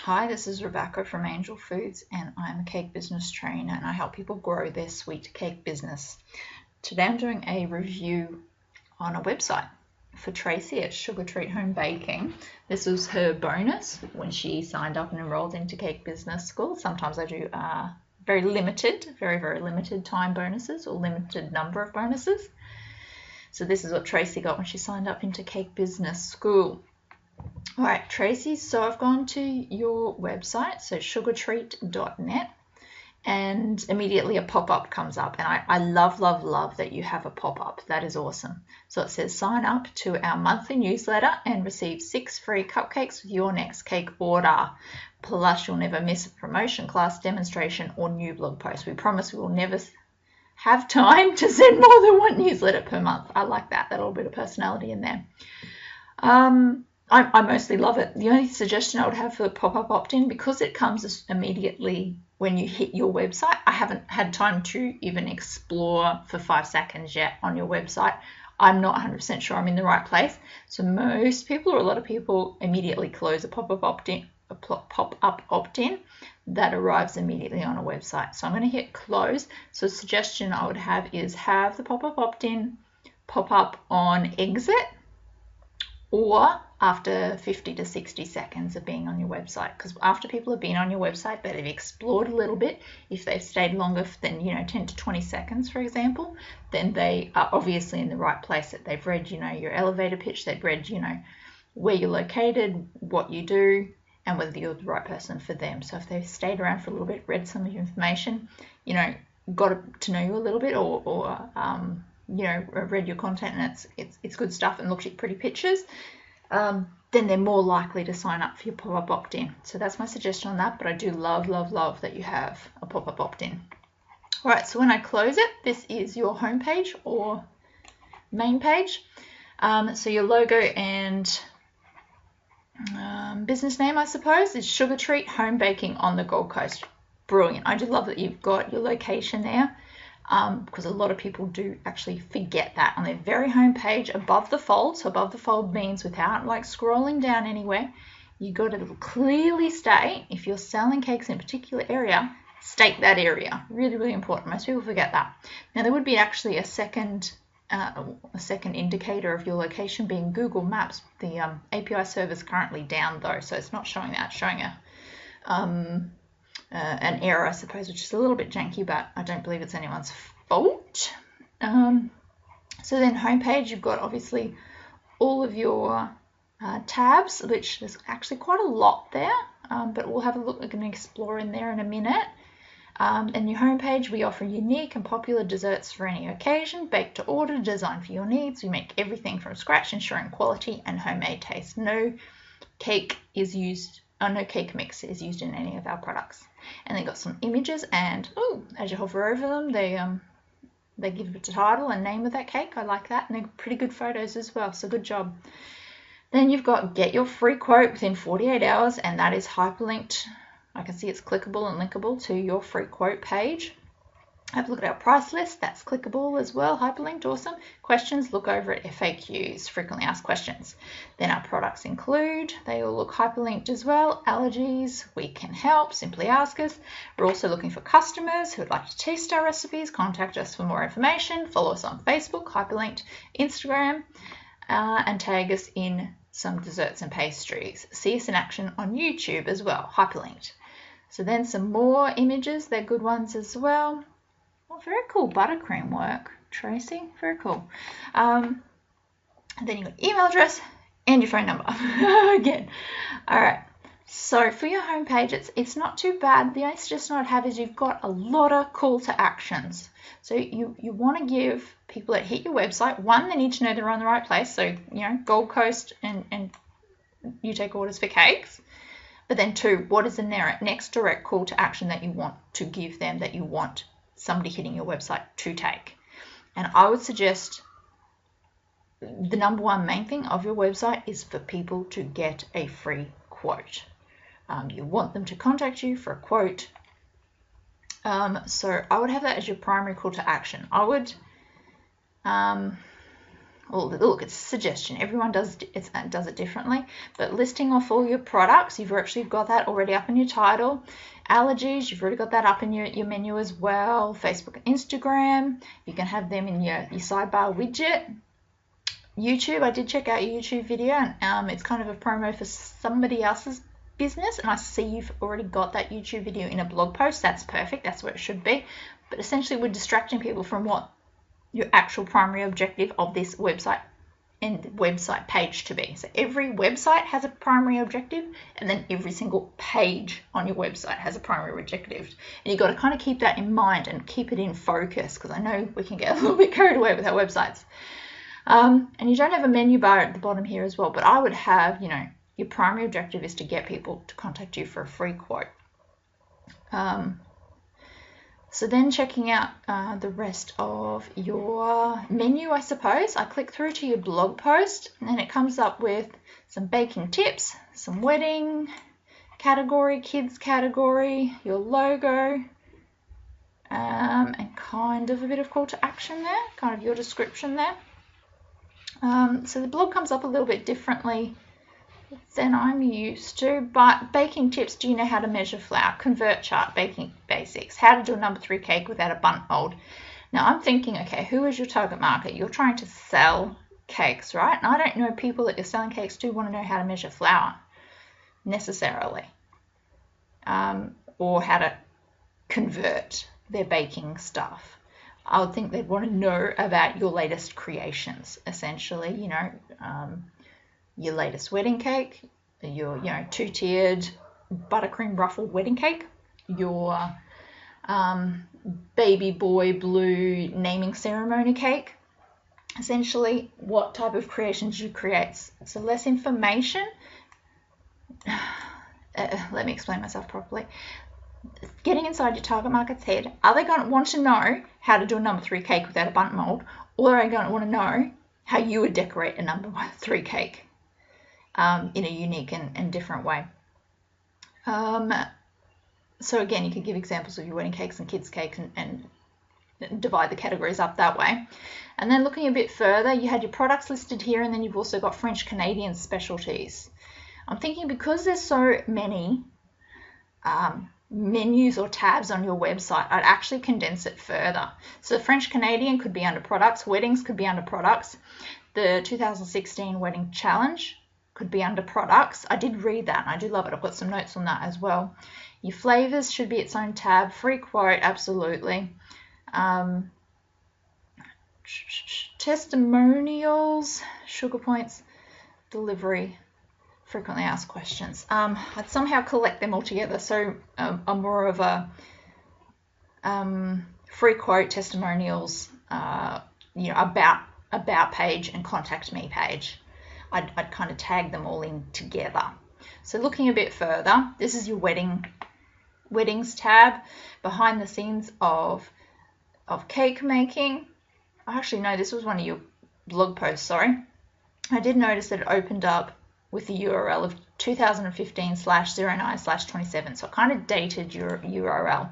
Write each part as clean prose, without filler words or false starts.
Hi, this is Rebecca from Angel Foods, and I'm a cake business trainer and I help people grow their sweet cake business. Today I'm doing a review on a website for Tracy at Sugar Treat Home Baking. This was her bonus when she signed up and enrolled into Cake Business School. Sometimes I do very limited time bonuses or limited number of bonuses. So this is what Tracy got when she signed up into Cake Business School. All right, Tracy, so I've gone to your website, so sugartreat.net, and immediately a pop-up comes up, and I love that you have a pop-up. That is awesome. So it says sign up to our monthly newsletter and receive 6 free cupcakes with your next cake order. Plus, you'll never miss a promotion, class, demonstration, or new blog post. We promise we will never have time to send more than one newsletter per month. I like that little bit of personality in there. I mostly love it. The only suggestion I would have for the pop-up opt-in, because it comes immediately when you hit your website, I haven't had time to even explore for 5 seconds yet on your website. I'm not 100% sure I'm in the right place. So most people, or a lot of people, immediately close a pop-up opt-in that arrives immediately on a website. So I'm going to hit close. So a suggestion I would have is have the pop-up opt-in pop up on exit, or after 50 to 60 seconds of being on your website, because after people have been on your website, they've explored a little bit, if they've stayed longer than 10 to 20 seconds, for example, then they are obviously in the right place. That they've read your elevator pitch, they've read where you're located, what you do, and whether you're the right person for them. So if they've stayed around for a little bit, read some of your information, got to know you a little bit, or read your content and it's good stuff and looks at pretty pictures, then they're more likely to sign up for your pop-up opt-in. So that's my suggestion on that, but I do love that you have a pop-up opt-in. All right, so when I close it, this is your home page or main page. So your logo and business name, I suppose, is Sugar Treat Home Baking on the Gold Coast. Brilliant. I do love that you've got your location there. Because a lot of people do actually forget that on their very home page above the fold. So above the fold means without scrolling down anywhere, you got to clearly state, if you're selling cakes in a particular area, state that area. Really important. Most people forget that. Now there would be actually a second indicator of your location being Google Maps. The API server is currently down though, so it's not showing that. It's showing an error, I suppose, which is a little bit janky, but I don't believe it's anyone's fault. So then homepage, you've got obviously all of your tabs, which there's actually quite a lot there, but we'll have a look. We're going to explore in there in a minute. And your homepage, we offer unique and popular desserts for any occasion, baked to order, designed for your needs. We make everything from scratch, ensuring quality and homemade taste. No cake mix is used in any of our products. And they got some images, and as you hover over them, they give it a title and name of that cake. I like that, and they're pretty good photos as well, so good job. Then you've got get your free quote within 48 hours, and that is hyperlinked. I can see it's clickable and linkable to your free quote page. Have a look at our price list. That's clickable as well, hyperlinked, awesome. Questions, look over at FAQs, frequently asked questions. Then our products include, they all look hyperlinked as well. Allergies, we can help, simply ask us. We're also looking for customers who would like to taste our recipes. Contact us for more information. Follow us on Facebook, hyperlinked, Instagram, and tag us in some desserts and pastries. See us in action on YouTube as well, hyperlinked. So then some more images, they're good ones as well. Oh, very cool buttercream work, Tracy. Very cool. Then you've got email address and your phone number again. All right. So for your homepage, it's not too bad. The only suggestion I'd have is you've got a lot of call to actions. So you want to give people that hit your website, one, they need to know they're on the right place. So Gold Coast and you take orders for cakes. But then two, what is the next direct call to action that you want to give them, that you want somebody hitting your website to take? And I would suggest the number one main thing of your website is for people to get a free quote. You want them to contact you for a quote. So I would have that as your primary call to action. I would well, look, it's a suggestion. Everyone does it differently. But listing off all your products, you've actually got that already up in your title. Allergies, you've already got that up in your menu as well. Facebook and Instagram, you can have them in your sidebar widget. YouTube, I did check out your YouTube video, and it's kind of a promo for somebody else's business, and I see you've already got that YouTube video in a blog post. That's perfect. That's where it should be. But essentially, we're distracting people from what your actual primary objective of this website and website page to be. So every website has a primary objective, and then every single page on your website has a primary objective. And you've got to kind of keep that in mind and keep it in focus, because I know we can get a little bit carried away with our websites. And you don't have a menu bar at the bottom here as well, but I would have, your primary objective is to get people to contact you for a free quote. So then checking out the rest of your menu, I suppose, I click through to your blog post, and then it comes up with some baking tips, some wedding category, kids category, your logo, and kind of a bit of call to action there, kind of your description there. So the blog comes up a little bit differently than I'm used to, but baking tips, do you know how to measure flour? Convert chart, baking basics, how to do a number 3 cake without a bundt mold. Now I'm thinking, okay, who is your target market? You're trying to sell cakes, right? And I don't know people that you're selling cakes to want to know how to measure flour necessarily, or how to convert their baking stuff. I would think they'd want to know about your latest creations, essentially, your latest wedding cake, your, 2-tiered buttercream ruffle wedding cake, your baby boy blue naming ceremony cake, essentially what type of creations you create. So less information. Let me explain myself properly. Getting inside your target market's head, are they going to want to know how to do a number 3 cake without a bundt mold, or are they going to want to know how you would decorate a number 3 cake in a unique and different way? So again, you could give examples of your wedding cakes and kids cakes and divide the categories up that way. And then looking a bit further, you had your products listed here, and then you've also got French Canadian specialties. I'm thinking because there's so many menus or tabs on your website, I'd actually condense it further. So French Canadian could be under products, weddings could be under products, the 2016 wedding challenge could be under products. I did read that and I do love it. I've got some notes on that as well. Your flavors should be its own tab. Free quote, absolutely. Testimonials, sugar points, delivery, frequently asked questions. I'd somehow collect them all together. So I'm more of a free quote, testimonials, about page and contact me page. I'd kind of tag them all in together. So looking a bit further, this is your weddings tab, behind the scenes of cake making. Actually, no, this was one of your blog posts, sorry. I did notice that it opened up with the URL of 2015/09/27. So it kind of dated your URL.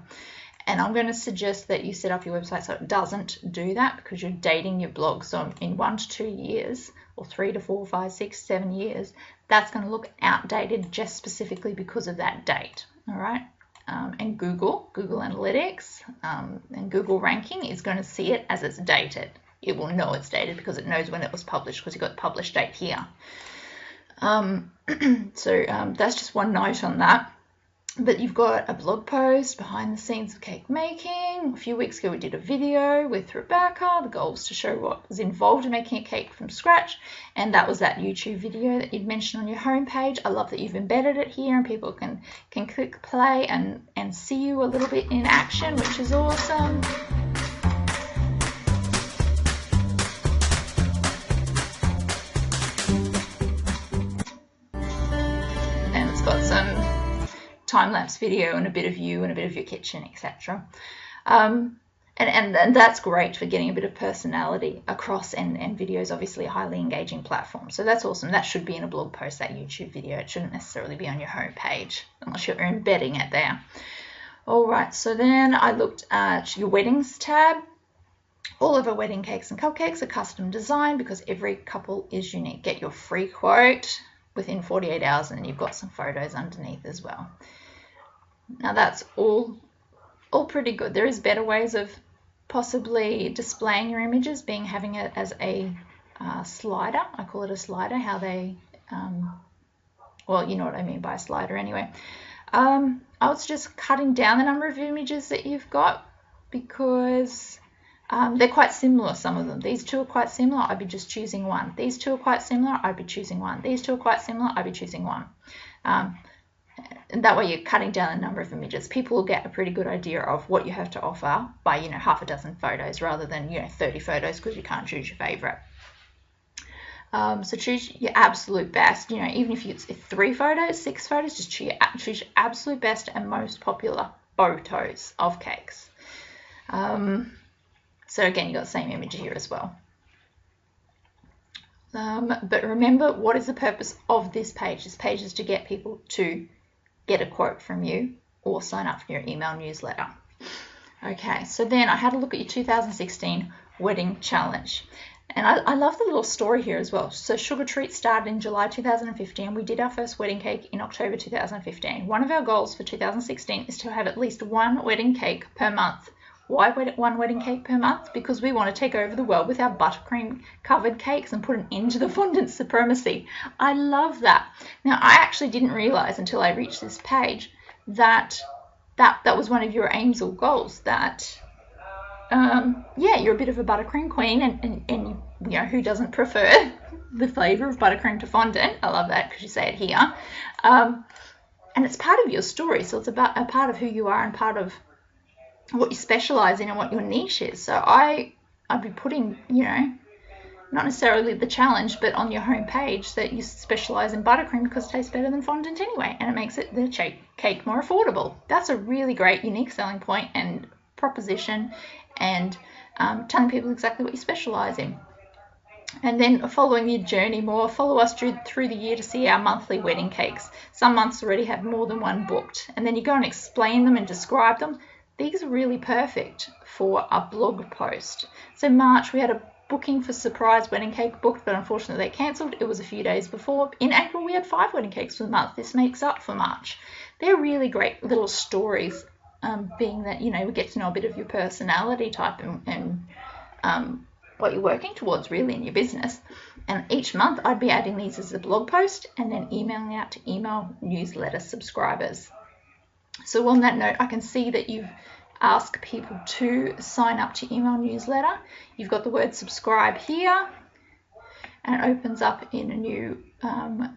And I'm going to suggest that you set up your website so it doesn't do that, because you're dating your blog. So in 1 to 2 years, or 3 to 4, 5, 6, 7 years, that's going to look outdated just specifically because of that date. All right. And Google Analytics, and Google ranking is going to see it as it's dated. It will know it's dated because it knows when it was published, because you've got the published date here. So that's just one note on that. But you've got a blog post, behind the scenes of cake making. A few weeks ago we did a video with Rebecca. The goal was to show what was involved in making a cake from scratch, and that was that YouTube video that you'd mentioned on your homepage. I love that you've embedded it here and people can click play and see you a little bit in action, which is awesome. And it's got some time-lapse video and a bit of you and a bit of your kitchen, etc. And that's great for getting a bit of personality across, and videos obviously a highly engaging platform. So that's awesome. That should be in a blog post, that YouTube video. It shouldn't necessarily be on your home page unless you're embedding it there. All right, so then I looked at your weddings tab. All of our wedding cakes and cupcakes are custom designed because every couple is unique. Get your free quote within 48 hours, and then you've got some photos underneath as well. Now that's all pretty good. There is better ways of possibly displaying your images, having it as a slider. I call it a slider. How they, well, you know what I mean by a slider anyway. I was just cutting down the number of images that you've got because they're quite similar, some of them. These two are quite similar, I'd be just choosing one. These two are quite similar, I'd be choosing one. These two are quite similar, I'd be choosing one. And that way you're cutting down the number of images. People will get a pretty good idea of what you have to offer by, you know, half a dozen photos rather than, you know, 30 photos because you can't choose your favorite. So choose your absolute best, you know, even if it's 3 photos, 6 photos, just choose your absolute best and most popular photos of cakes. So again, you've got the same image here as well. But remember, what is the purpose of this page? This page is to get people to get a quote from you or sign up for your email newsletter. Okay, so then I had a look at your 2016 wedding challenge. And I love the little story here as well. So Sugar Treat started in July 2015. We did our first wedding cake in October 2015. One of our goals for 2016 is to have at least 1 wedding cake per month. Why 1 wedding cake per month? Because we want to take over the world with our buttercream covered cakes and put an end to the fondant supremacy. I love that. Now, I actually didn't realize until I reached this page that was one of your aims or goals, that yeah, you're a bit of a buttercream queen, and you know, who doesn't prefer the flavor of buttercream to fondant? I love that because you say it here. And it's part of your story, so it's about a part of who you are and part of what you specialize in and what your niche is. So I'd be putting, you know, not necessarily the challenge, but on your homepage that you specialize in buttercream because it tastes better than fondant anyway, and it makes the cake more affordable. That's a really great, unique selling point and proposition, and telling people exactly what you specialize in. And then following your journey more, follow us through the year to see our monthly wedding cakes. Some months already have more than 1 booked, and then you go and explain them and describe them. These are really perfect for a blog post. So March, we had a booking for surprise wedding cake booked, but unfortunately they cancelled. It was a few days before. In April, we had 5 wedding cakes for the month. This makes up for March. They're really great little stories, being that, you know, we get to know a bit of your personality type and what you're working towards really in your business. And each month I'd be adding these as a blog post and then emailing out to email newsletter subscribers. So on that note, I can see that you've asked people to sign up to email newsletter. You've got the word subscribe here, and it opens up in a new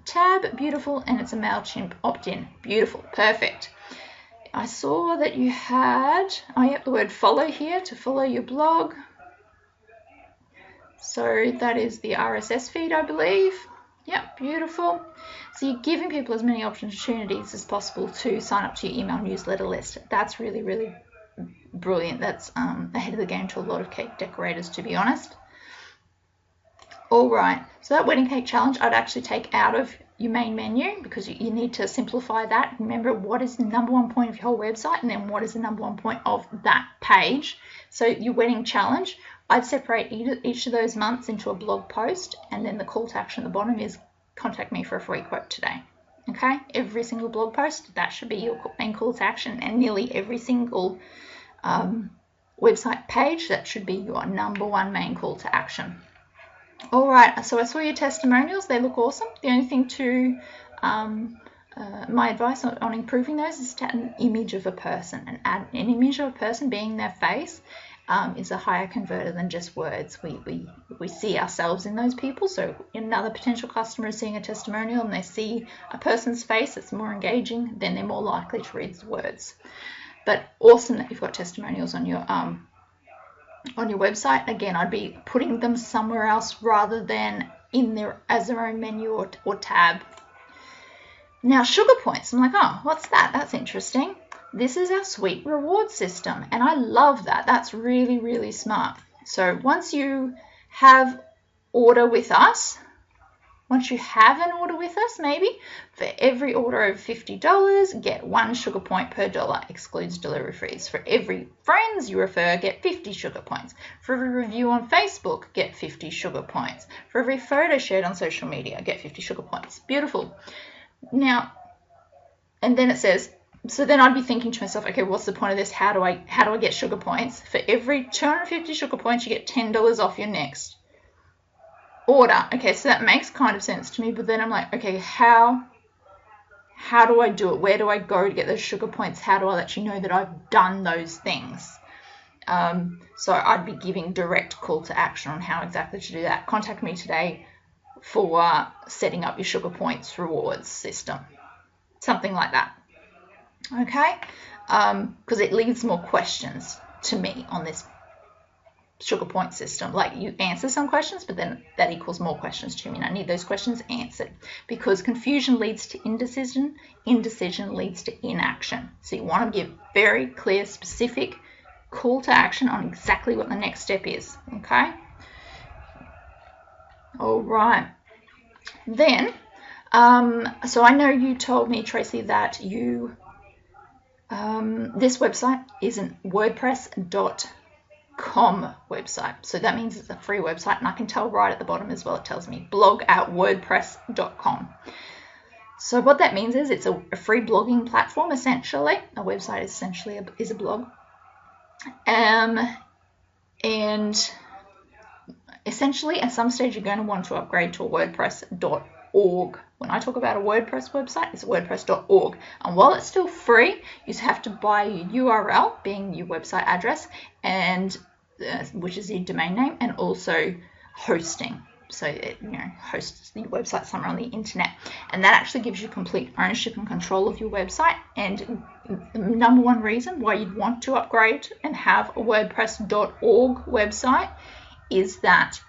tab. Beautiful. And it's a MailChimp opt-in. Beautiful. Perfect. I saw that you had, the word follow here to follow your blog. So that is the RSS feed, I believe. Yep, beautiful. So you're giving people as many opportunities as possible to sign up to your email newsletter list. That's really, really brilliant. That's ahead of the game to a lot of cake decorators, to be honest. All right, so that wedding cake challenge I'd actually take out of your main menu because you need to simplify that. Remember, what is the #1 point of your whole website, and then what is the #1 point of that page. So your wedding challenge, I'd separate each of those months into a blog post, and then the call to action at the bottom is contact me for a free quote today. Okay, every single blog post, that should be your main call to action, and nearly every single website page, that should be your #1 main call to action. All right, so I saw your testimonials. They look awesome. The only thing to my advice on improving those is to add an image of a person, and add an image of a person being their face is a higher converter than just words. We see ourselves in those people. So another potential customer is seeing a testimonial and they see a person's face that's more engaging, then they're more likely to read the words. But awesome that you've got testimonials on your website. Again, I'd be putting them somewhere else rather than in there as their own menu or tab. Now, sugar points. I'm like, oh, what's that? That's interesting. This is our sweet reward system, and I love that. That's really, really smart. So once you have order with us, Once you have an order with us, maybe, for every order of $50, get 1 sugar point per dollar, excludes delivery fees. For every friends you refer, get 50 sugar points. For every review on Facebook, get 50 sugar points. For every photo shared on social media, get 50 sugar points. Beautiful. Now, and then it says, so then I'd be thinking to myself, okay, what's the point of this? How do I get sugar points? For every 250 sugar points, you get $10 off your next order. Okay, so that makes kind of sense to me, but then I'm like, okay, how do I do it? Where do I go to get those sugar points? How do I let you know that I've done those things? So I'd be giving direct call to action on how exactly to do that. Contact me today for setting up your sugar points rewards system, something like that. Okay, because it leaves more questions to me on this sugar point system. Like, you answer some questions, but then that equals more questions to me, and I need those questions answered, because confusion leads to indecision, indecision leads to inaction. So you want to give very clear, specific call to action on exactly what the next step is. Okay, all right. Then so I know you told me, Tracy, that you this website is a WordPress.com website. So that means it's a free website, and I can tell right at the bottom as well, it tells me blog at WordPress.com. So what that means is it's a free blogging platform, essentially. A website essentially is a blog. And essentially at some stage you're going to want to upgrade to a WordPress.org. When I talk about a WordPress website, it's WordPress.org. And while it's still free, you have to buy your URL, being your website address, and which is your domain name, and also hosting. So it hosts the website somewhere on the internet, and that actually gives you complete ownership and control of your website. And the number one reason why you'd want to upgrade and have a WordPress.org website is that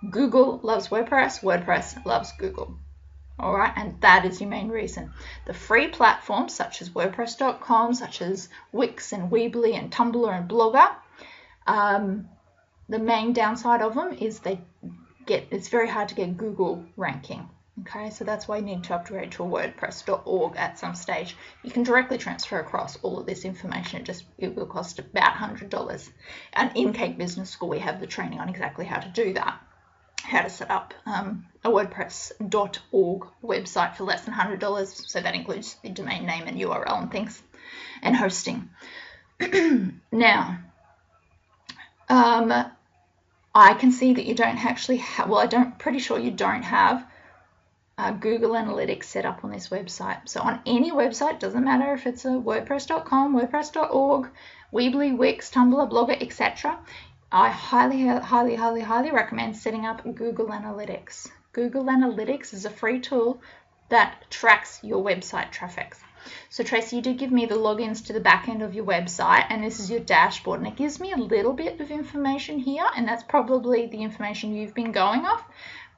Google loves WordPress, WordPress loves Google. All right, and that is your main reason. The free platforms such as WordPress.com, such as Wix and Weebly and Tumblr and Blogger, the main downside of them is it's very hard to get Google ranking. Okay, so that's why you need to upgrade to a WordPress.org at some stage. You can directly transfer across all of this information. It will cost about $100. And in Cake Business School, we have the training on exactly how to do that. How to set up a WordPress.org website for less than $100. So that includes the domain name and URL and things, and hosting. Now, I can see that you don't actually have, pretty sure you don't have Google Analytics set up on this website. So on any website, doesn't matter if it's a WordPress.com, WordPress.org, Weebly, Wix, Tumblr, Blogger, etc., I highly, highly, highly, highly recommend setting up Google Analytics. Google Analytics is a free tool that tracks your website traffic. So Tracy, you did give me the logins to the back end of your website, and this is your dashboard, and it gives me a little bit of information here, and that's probably the information you've been going off,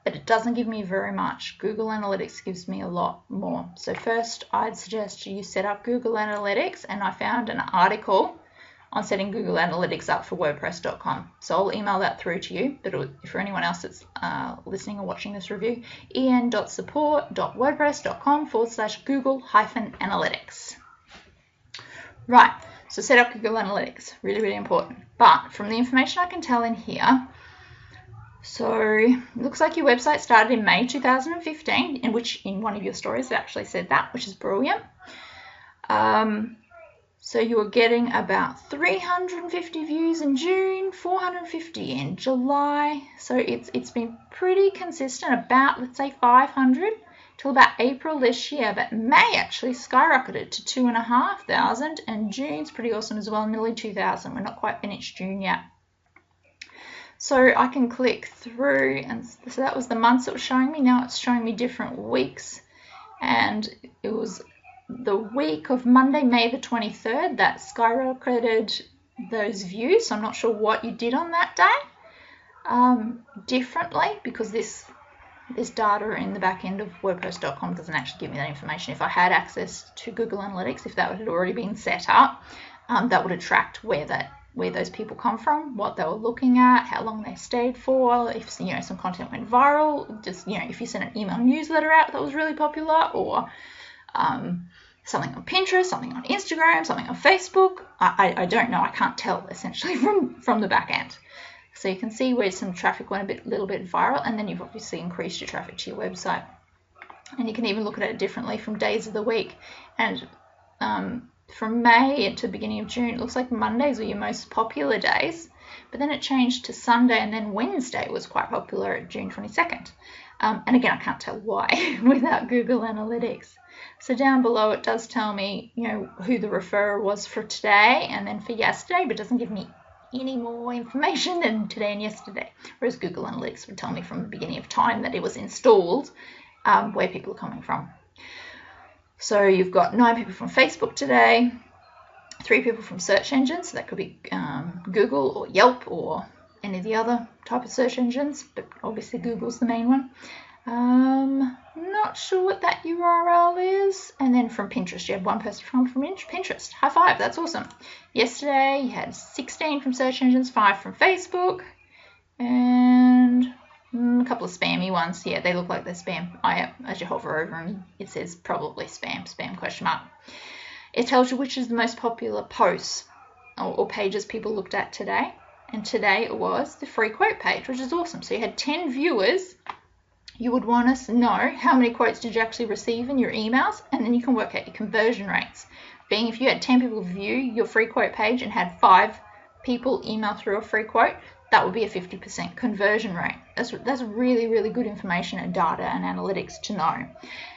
but it doesn't give me very much. Google Analytics gives me a lot more. So first, I'd suggest you set up Google Analytics, and I found an article on setting Google Analytics up for WordPress.com. So I'll email that through to you, but for anyone else that's listening or watching this review, en.support.wordpress.com/Google-Analytics. Right, so set up Google Analytics, really, really important. But from the information I can tell in here, so it looks like your website started in May 2015, in which in one of your stories it actually said that, which is brilliant. So you were getting about 350 views in June, 450 in July. So it's been pretty consistent, about, let's say, 500 till about April this year. But May actually skyrocketed to 2,500, and June's pretty awesome as well, nearly 2,000. We're not quite finished June yet. So I can click through, and so that was the months it was showing me. Now it's showing me different weeks, and it was the week of Monday, May the 23rd, that skyrocketed those views. So I'm not sure what you did on that day differently, because this data in the back end of WordPress.com doesn't actually give me that information. If I had access to Google Analytics, if that had already been set up, that would have tracked where that where those people come from, what they were looking at, how long they stayed for, if some content went viral, just if you sent an email newsletter out that was really popular, or something on Pinterest, something on Instagram, something on Facebook. I don't know. I can't tell essentially from the back end. So you can see where some traffic went a little bit viral, and then you've obviously increased your traffic to your website. And you can even look at it differently from days of the week. And from May to the beginning of June, it looks like Mondays were your most popular days, but then it changed to Sunday, and then Wednesday was quite popular at June 22nd. And again, I can't tell why without Google Analytics. So down below it does tell me, who the referrer was for today and then for yesterday, but it doesn't give me any more information than today and yesterday. Whereas Google Analytics would tell me from the beginning of time that it was installed, where people are coming from. So you've got 9 people from Facebook today, 3 people from search engines. So that could be Google or Yelp or any of the other type of search engines, but obviously Google's the main one. Not sure what that URL is. And then from Pinterest, you had 1 person from Pinterest. High five, that's awesome. Yesterday you had 16 from search engines, 5 from Facebook, and a couple of spammy ones. Yeah, they look like they're spam. As you hover over them, it says probably spam question mark. It tells you which is the most popular posts or pages people looked at today. And today it was the free quote page, which is awesome. So you had 10 viewers. You would want to know how many quotes did you actually receive in your emails, and then you can work out your conversion rates. Being if you had 10 people view your free quote page and had 5 people email through a free quote, that would be a 50% conversion rate. That's really, really good information and data and analytics to know.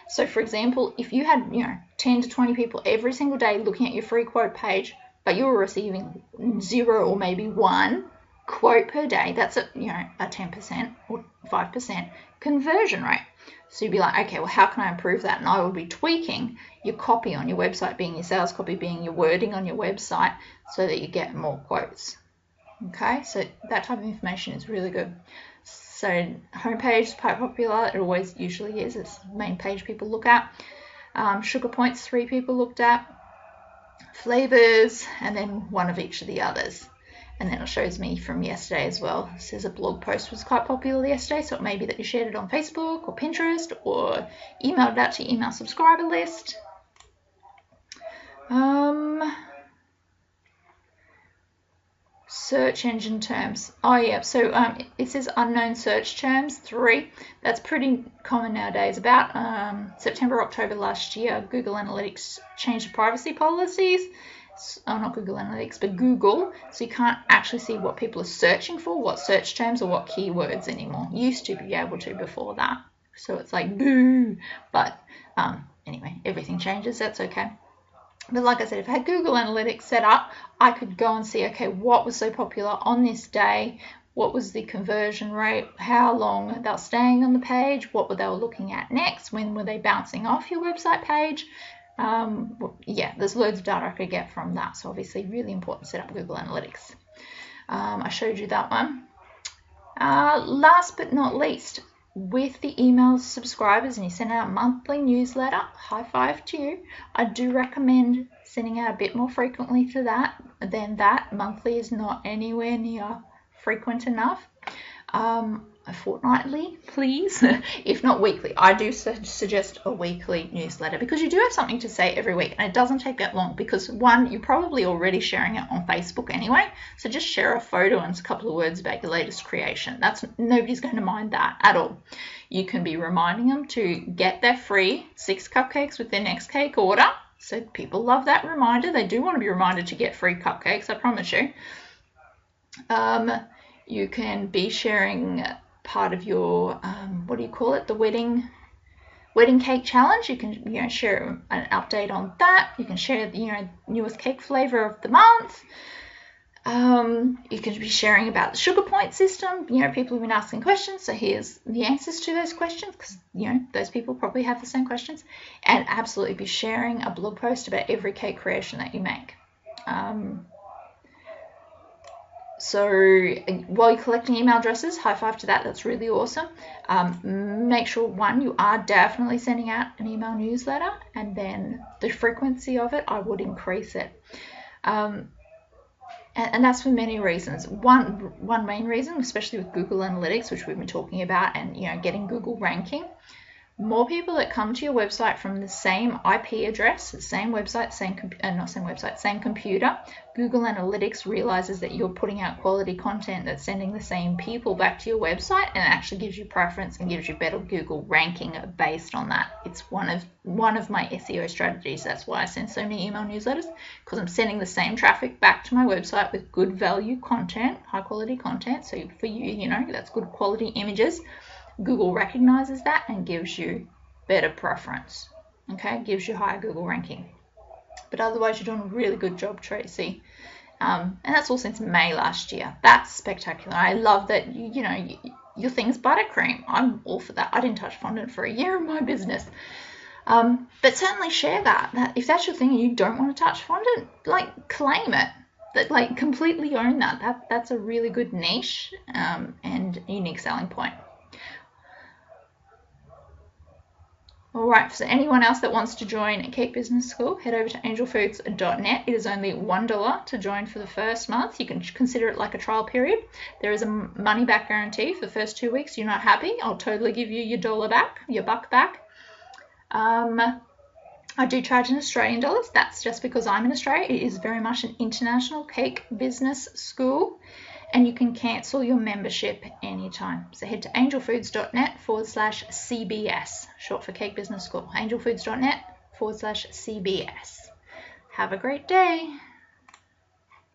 So for example, if you had 10 to 20 people every single day looking at your free quote page, but you were receiving 0 or maybe 1 quote per day, that's a 10% or 5% conversion rate. So you'd be like, okay, well, how can I improve that? And I would be tweaking your copy on your website, being your sales copy, being your wording on your website, so that you get more quotes. Okay, so that type of information is really good. So homepage is quite popular. It always usually is. It's the main page people look at. Sugar points, 3 people looked at. Flavors, and then 1 of each of the others. And then it shows me from yesterday as well. It says a blog post was quite popular yesterday, so it may be that you shared it on Facebook or Pinterest or emailed it out to your email subscriber list. Search engine terms. Oh yeah, so it says unknown search terms, 3. That's pretty common nowadays. About September, October last year, Google Analytics changed the privacy policies. Not Google Analytics, but Google. So you can't actually see what people are searching for, what search terms or what keywords anymore. You used to be able to before that. So it's like boo. But anyway, everything changes. That's okay. But like I said, if I had Google Analytics set up, I could go and see, okay, what was so popular on this day? What was the conversion rate? How long they were staying on the page? What were they looking at next? When were they bouncing off your website page? Yeah, there's loads of data I could get from that. So obviously really important to set up Google Analytics. I showed you that one. Last but not least, with the email subscribers and you send out a monthly newsletter, high five to you. I do recommend sending out a bit more frequently than that. Monthly is not anywhere near frequent enough. Fortnightly, please, if not weekly. I do suggest a weekly newsletter because you do have something to say every week, and it doesn't take that long because, one, you're probably already sharing it on Facebook anyway, so just share a photo and a couple of words about your latest creation. Nobody's going to mind that at all. You can be reminding them to get their free 6 cupcakes with their next cake order. So people love that reminder. They do want to be reminded to get free cupcakes, I promise you. You can be sharing part of your what do you call it, the wedding cake challenge. You can share an update on that. You can share the newest cake flavor of the month. You can be sharing about the sugar point system. People have been asking questions, so here's the answers to those questions, because those people probably have the same questions. And absolutely be sharing a blog post about every cake creation that you make. So while you're collecting email addresses, high five to that. That's really awesome. Make sure, one, you are definitely sending out an email newsletter, and then the frequency of it, I would increase it. And that's for many reasons. One main reason, especially with Google Analytics, which we've been talking about, and getting Google ranking. More people that come to your website from the same IP address, the same website, same computer, Google Analytics realizes that you're putting out quality content that's sending the same people back to your website, and it actually gives you preference and gives you better Google ranking based on that. It's one of my SEO strategies. That's why I send so many email newsletters, because I'm sending the same traffic back to my website with good value content, high quality content. So for you, that's good quality images. Google recognizes that and gives you better preference, okay? Gives you higher Google ranking. But otherwise, you're doing a really good job, Tracy. And that's all since May last year. That's spectacular. I love that, your thing's buttercream. I'm all for that. I didn't touch fondant for a year in my business. But certainly share that if that's your thing and you don't want to touch fondant, claim it. That, completely own that. That's a really good niche and unique selling point. All right, so anyone else that wants to join Cake Business School, head over to angelfoods.net. It is only $1 to join for the first month. You can consider it like a trial period. There is a money back guarantee for the first 2 weeks. You're not happy, I'll totally give you your buck back. I do charge in Australian dollars. That's just because I'm in Australia. It is very much an international cake business school. And you can cancel your membership anytime. So head to angelfoods.net/CBS, short for Cake Business School. angelfoods.net/CBS. Have a great day.